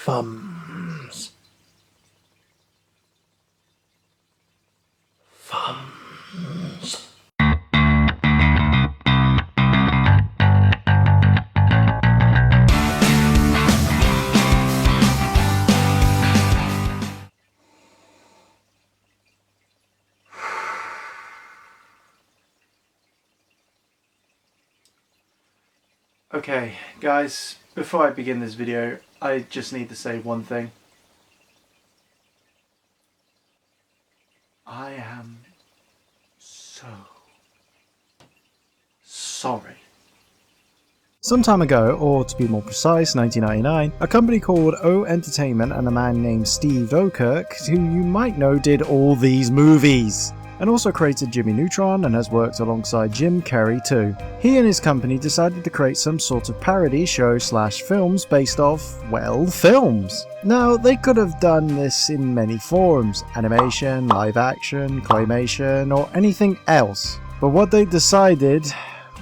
Thumbs. Thumbs. Okay, guys, before I begin this video, I just need to say one thing. I am so sorry. Some time ago, or to be more precise, 1999, a company called O Entertainment and a man named Steve Okerk, who you might know did all these movies, and also created Jimmy Neutron and has worked alongside Jim Carrey too. He and his company decided to create some sort of parody show slash films based off, well, films. Now, they could have done this in many forms: animation, live action, claymation, or anything else. But what they decided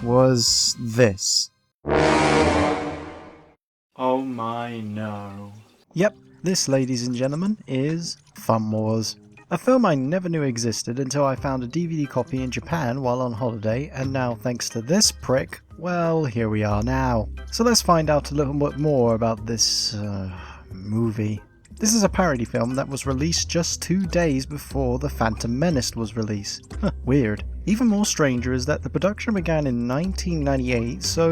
was this. Oh my no. Yep, this, ladies and gentlemen, is Thumb Wars. A film I never knew existed until I found a DVD copy in Japan while on holiday, and now thanks to this prick, well, here we are now. So let's find out a little bit more about this movie. This is a parody film that was released just 2 days before The Phantom Menace was released. Weird. Even more stranger is that the production began in 1998, so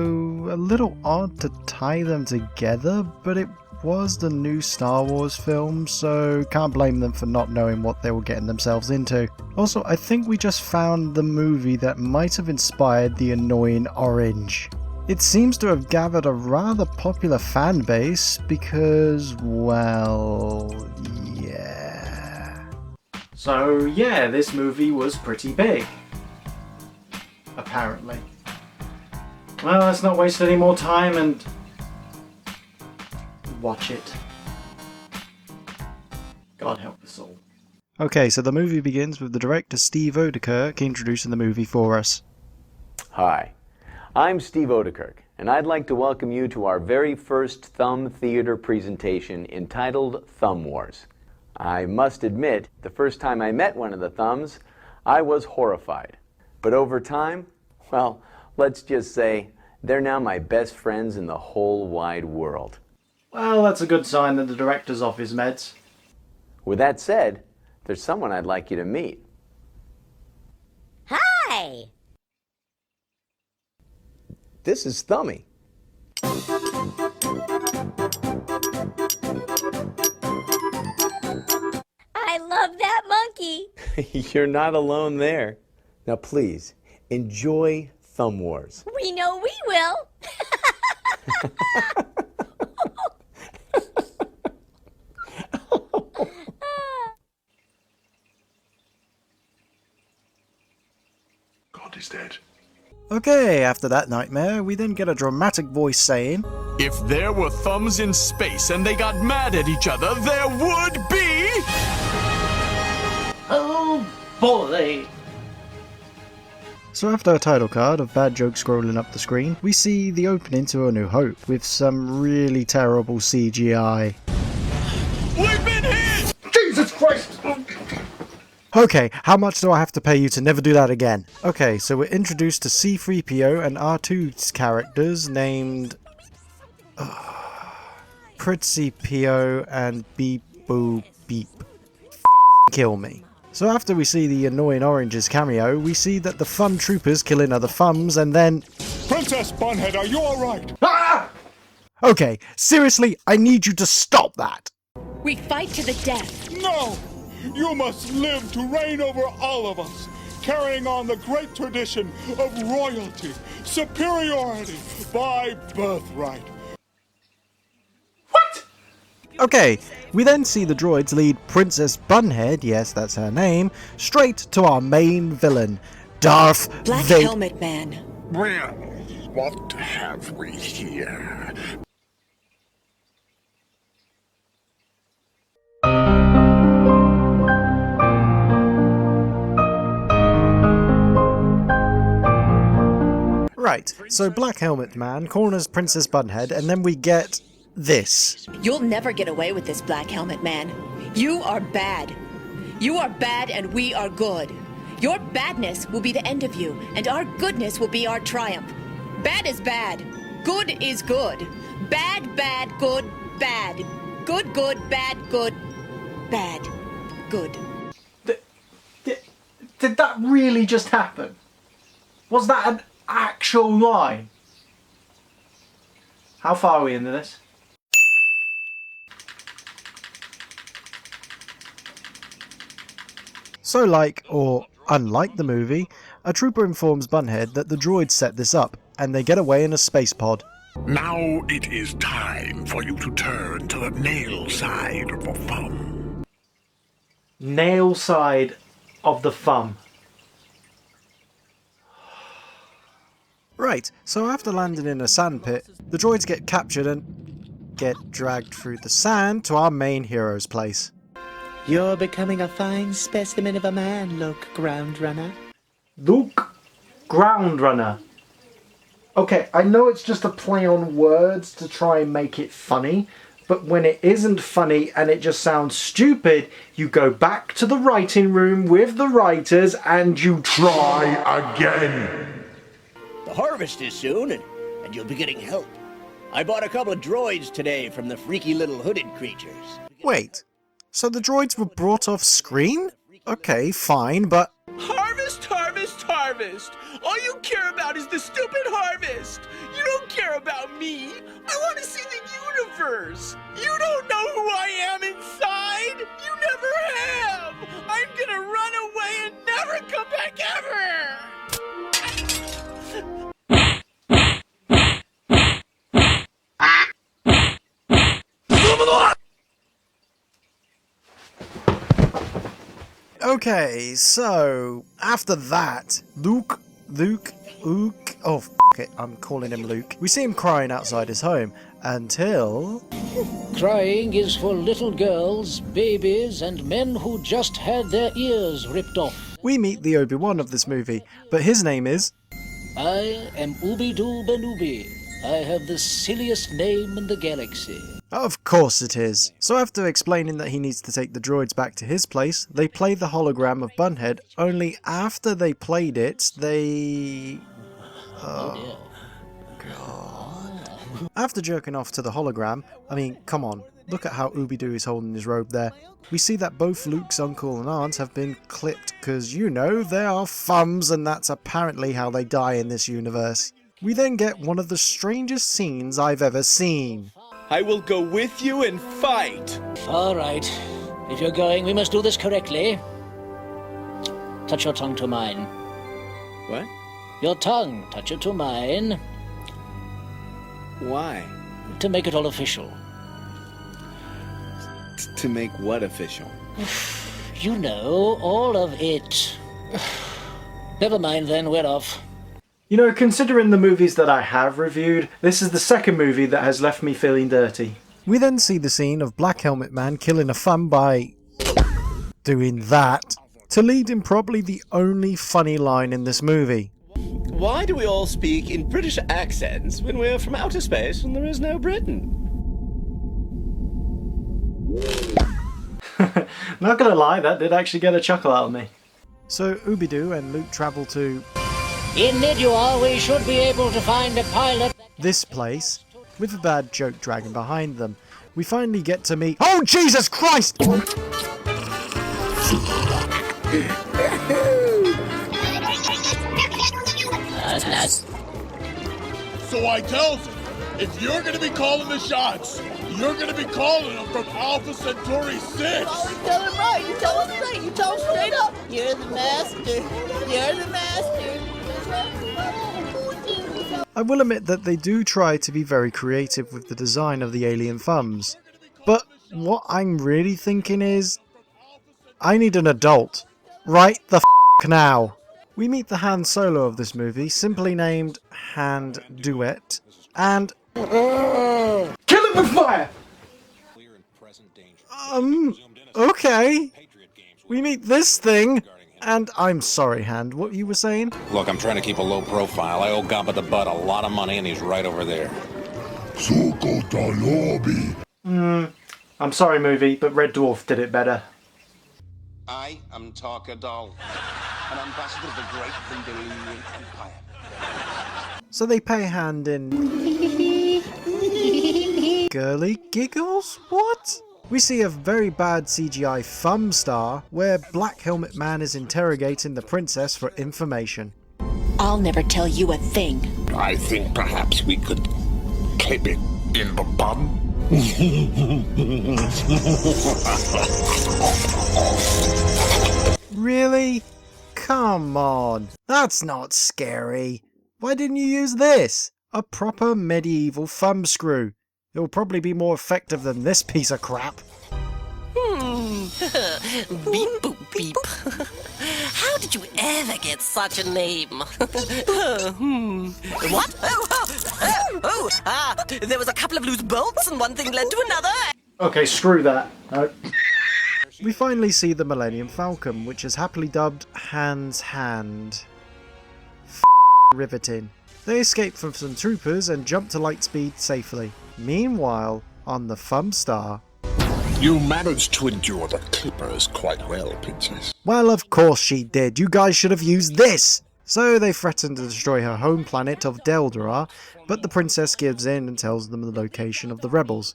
a little odd to tie them together, but it was the new Star Wars film, so can't blame them for not knowing what they were getting themselves into. Also, I think we just found the movie that might have inspired The Annoying Orange. It seems to have gathered a rather popular fan base because, well, yeah. So yeah, this movie was pretty big. Apparently. Well, let's not waste any more time and watch it. God help us all. Okay, so the movie begins with the director Steve Okerk introducing the movie for us. Hi, I'm Steve Okerk, and I'd like to welcome you to our very first Thumb Theater presentation entitled Thumb Wars. I must admit, the first time I met one of the Thumbs, I was horrified. But over time, well, let's just say, they're now my best friends in the whole wide world. Well, that's a good sign that the director's off his meds. With that said, there's someone I'd like you to meet. Hi! This is Thummy. I love that monkey! You're not alone there. Now please, enjoy Thumb Wars. We know we will! God is dead. Okay, after that nightmare, we then get a dramatic voice saying, If there were thumbs in space and they got mad at each other, there would be... Oh boy! So after a title card of bad jokes scrolling up the screen, we see the opening to A New Hope with some really terrible CGI. We've been hit! Jesus Christ! Okay, how much do I have to pay you to never do that again? Okay, so we're introduced to C-3PO and R2's characters named... Pritzy P.O. and Beep Boop Beep. Kill me. So after we see the Annoying Orange's cameo, we see that the Thumb Troopers killing other Thumbs and then... Princess Bunhead, are you alright? Ah! Okay, seriously, I need you to stop that! We fight to the death. No! You must live to reign over all of us, carrying on the great tradition of royalty, superiority by birthright. What? Okay, we then see the droids lead Princess Bunhead, yes that's her name, straight to our main villain, Darth Black Vader. Helmet Man. Well, what have we here? Right, so Black Helmet Man corners Princess Bunhead and then we get this. You'll never get away with this, Black Helmet Man. You are bad. You are bad and we are good. Your badness will be the end of you, and our goodness will be our triumph. Bad is bad. Good is good. Bad, bad, good, bad. Good, good, bad, good, bad, good. Did that really just happen? Was that an actual line? How far are we into this? So like, or unlike the movie, a trooper informs Bunhead that the droids set this up, and they get away in a space pod. Now it is time for you to turn to the nail side of the thumb. Nail side of the thumb. Right, so after landing in a sandpit, the droids get captured and get dragged through the sand to our main hero's place. You're becoming a fine specimen of a man, Luke Groundrunner. Luke Groundrunner. Okay, I know it's just a play on words to try and make it funny, but when it isn't funny and it just sounds stupid, you go back to the writing room with the writers and you try again. The harvest is soon, and you'll be getting help. I bought a couple of droids today from the freaky little hooded creatures. Wait, so the droids were brought off screen? Okay, fine, but... Harvest, harvest, harvest! All you care about is the stupid harvest! You don't care about me! I want to see the universe! You don't know who I am inside! You never have! I'm gonna run away and never come back ever! Okay, so after that, Luke, oh f it, I'm calling him Luke. We see him crying outside his home until... Crying is for little girls, babies, and men who just had their ears ripped off. We meet the Obi-Wan of this movie, but his name is... I am Ooby-Doo Benooby. I have the silliest name in the galaxy. Of course it is. So after explaining that he needs to take the droids back to his place, they play the hologram of Bunhead, only after they played it, they... Oh, God. After jerking off to the hologram, I mean, come on, look at how Ooby-Doo is holding his robe there. We see that both Luke's uncle and aunt have been clipped, because, you know, they are thumbs, and that's apparently how they die in this universe. We then get one of the strangest scenes I've ever seen. I will go with you and fight! All right. If you're going, we must do this correctly. Touch your tongue to mine. What? Your tongue. Touch it to mine. Why? To make it all official. To make what official? You know, all of it. Never mind then, we're off. You know, considering the movies that I have reviewed, this is the second movie that has left me feeling dirty. We then see the scene of Black Helmet Man killing a thumb by... doing that, to lead in probably the only funny line in this movie. Why do we all speak in British accents when we're from outer space and there is no Britain? Not gonna lie, that did actually get a chuckle out of me. So Ooby-Doo and Luke travel to... In Nidua, we should be able to find a pilot. this place, with a bad joke dragon behind them. We finally get to meet... Oh, Jesus Christ! So I tells him, if you're gonna be calling the shots, you're gonna be calling them from Alpha Centauri 6. You always tell him right. You tell him straight. You tell him straight up. You're the master. You're the master. I will admit that they do try to be very creative with the design of the alien thumbs. But what I'm really thinking is, I need an adult. Right the f*** now. We meet the Han Solo of this movie, simply named Hand Duet, and... Kill it with fire! Okay. We meet this thing, and I'm sorry, Hand, what you were saying? Look, I'm trying to keep a low profile. I owe Gobba the Butt a lot of money, and he's right over there. I'm sorry, movie, but Red Dwarf did it better. I am Tarkadal, an ambassador of the great Vendelian Empire. So they pay hand in... girly giggles? What? We see a very bad CGI thumb star where Black Helmet Man is interrogating the princess for information. I'll never tell you a thing. I think perhaps we could clip it in the bum. Really? Come on. That's not scary. Why didn't you use this? A proper medieval thumb screw. It will probably be more effective than this piece of crap. Beep boop beep. How did you ever get such a name? What? There was a couple of loose bolts and one thing led to another. Okay, screw that. No. We finally see the Millennium Falcon, which is happily dubbed Han's Hand. Riveting. They escape from some troopers and jump to lightspeed safely. Meanwhile, on the Thumb Star... You managed to endure the clippers quite well, Princess. Well, of course she did. You guys should have used this! So they threaten to destroy her home planet of Deldora, but the princess gives in and tells them the location of the rebels.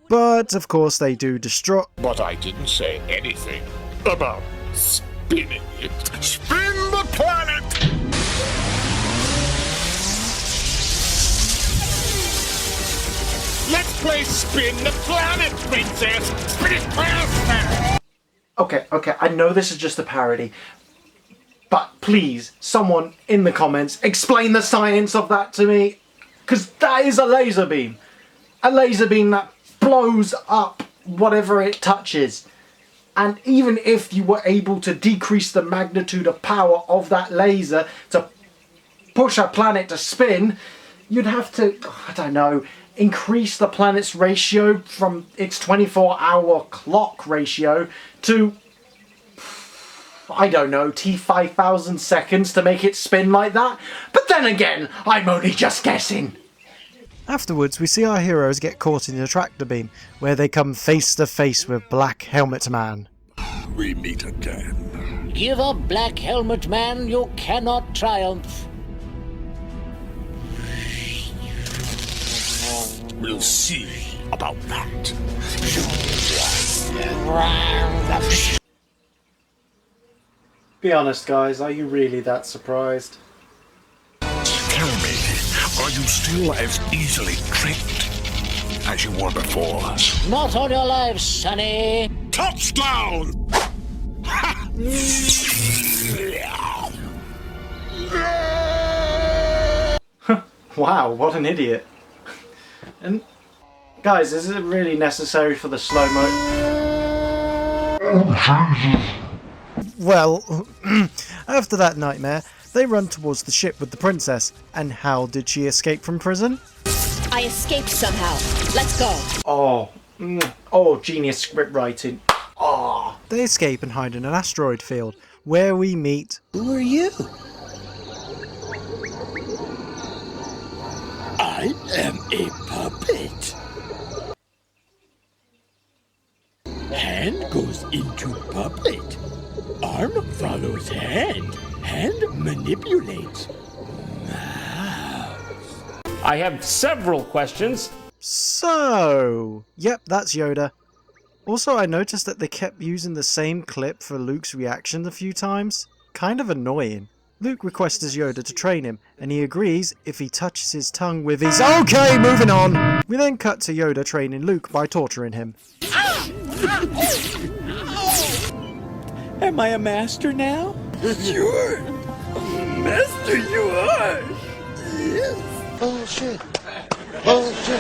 But, of course, they do destroy... But I didn't say anything about spinning it. Spin the planet! Let's play Spin the Planet, Princess! Spin it faster! Okay, I know this is just a parody, but please, someone in the comments, explain the science of that to me, because that is a laser beam. A laser beam that blows up whatever it touches. And even if you were able to decrease the magnitude of power of that laser to push a planet to spin, you'd have to, I don't know, increase the planet's ratio from its 24-hour clock ratio to, I don't know, T5,000 seconds to make it spin like that. But then again, I'm only just guessing. Afterwards, we see our heroes get caught in the tractor beam, where they come face to face with Black Helmet Man. We meet again. Give up, Black Helmet Man, you cannot triumph. We'll see about that. Be honest, guys, are you really that surprised? Tell me, are you still as easily tricked as you were before? Not on your lives, Sonny. Touchdown! Wow, what an idiot. And guys, is it really necessary for the slow-mo? Well, after that nightmare, they run towards the ship with the princess. And how did she escape from prison? I escaped somehow. Let's go. Oh, genius script writing. Oh. They escape and hide in an asteroid field, where we meet... Who are you? I am a puppet. Hand goes into puppet. Arm follows hand. Hand manipulates. I have several questions. So... Yep, that's Yoda. Also, I noticed that they kept using the same clip for Luke's reaction a few times. Kind of annoying. Luke requests Yoda to train him, and he agrees if he touches his tongue with his... Okay, moving on! We then cut to Yoda training Luke by torturing him. Am I a master now? Sure. Master you are. Yes. Bullshit. Bullshit.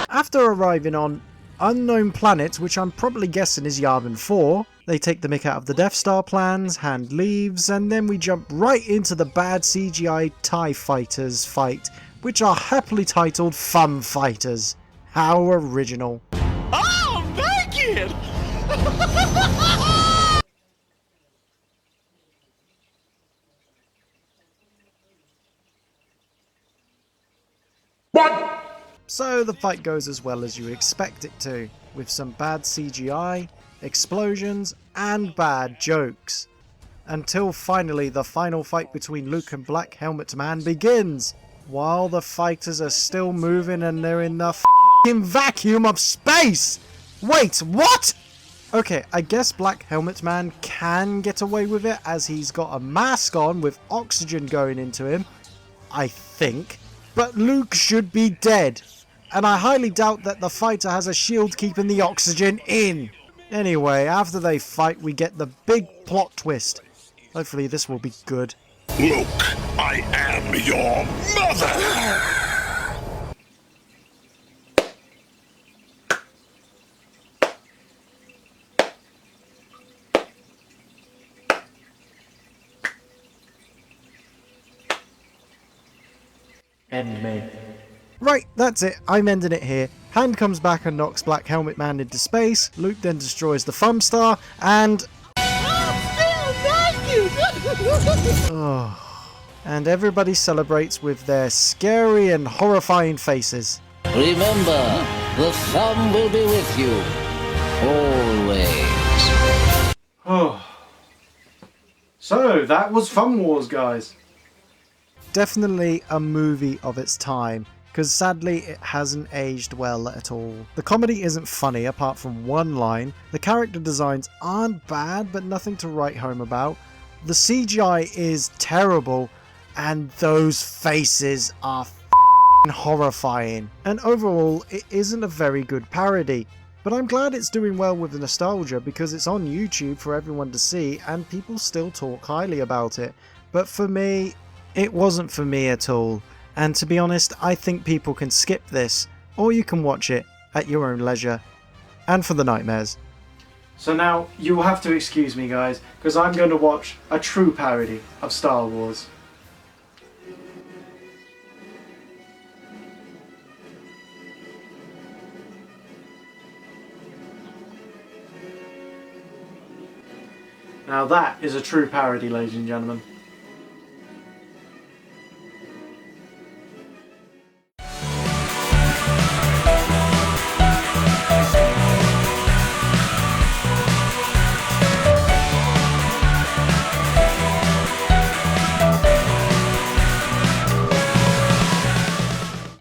After arriving on unknown planet, which I'm probably guessing is Yavin 4, they take the mick out of the Death Star plans, Hand leaves, and then we jump right into the bad CGI TIE Fighters fight, which are happily titled Fun Fighters. How original. Oh, naked! What? So the fight goes as well as you expect it to, with some bad CGI, explosions, and bad jokes. Until finally the final fight between Luke and Black Helmet Man begins, while the fighters are still moving and they're in the f***ing vacuum of space! Wait, what?! Okay, I guess Black Helmet Man can get away with it as he's got a mask on with oxygen going into him, I think. But Luke should be dead, and I highly doubt that the fighter has a shield keeping the oxygen in. Anyway, after they fight we get the big plot twist. Hopefully this will be good. Luke, I am your mother! End me. Right, that's it. I'm ending it here. Hand comes back and knocks Black Helmet Man into space. Luke then destroys the Thumb Star, and... and everybody celebrates with their scary and horrifying faces. Remember, the thumb will be with you. Always. Oh. So, that was Thumb Wars, guys. Definitely a movie of its time, because sadly it hasn't aged well at all. The comedy isn't funny apart from one line, the character designs aren't bad but nothing to write home about, the CGI is terrible, and those faces are f***ing horrifying. And overall it isn't a very good parody. But I'm glad it's doing well with the nostalgia because it's on YouTube for everyone to see and people still talk highly about it. But for me, it wasn't for me at all, and to be honest, I think people can skip this, or you can watch it at your own leisure, and for the nightmares. So now, you will have to excuse me guys, because I'm going to watch a true parody of Star Wars. Now that is a true parody, ladies and gentlemen.